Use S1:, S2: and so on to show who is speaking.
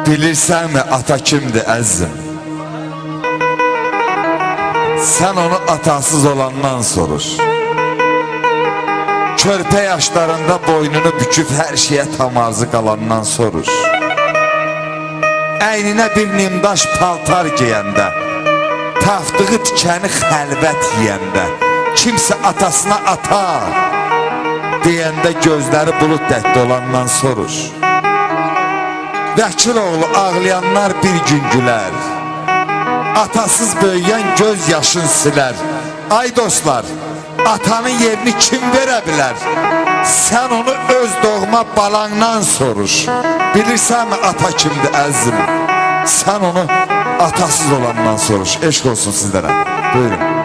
S1: Bilirsənmi ata kimdir əzizim? Sən onu atasız olandan soruş. Körpə yaşlarında boynunu büküb hər şeyə tamazı qalandan soruş. Əyninə bir nimdaş paltar giyəndə, tapdığı tikəni xəlvət yiyəndə, kimsə atasına ata deyəndə gözləri bulud dəhdə olandan soruş. Vəkil oğlu ağlayanlar bir gün gülər, atasız böyüyən göz yaşın silər. Ay dostlar, atanın yerini kim verə bilər? Sən onu öz doğma balandan soruş. Bilirsənmi ata kimdir əzizim? Sən onu atasız olandan soruş. Eşq olsun sizlərə. Buyurun.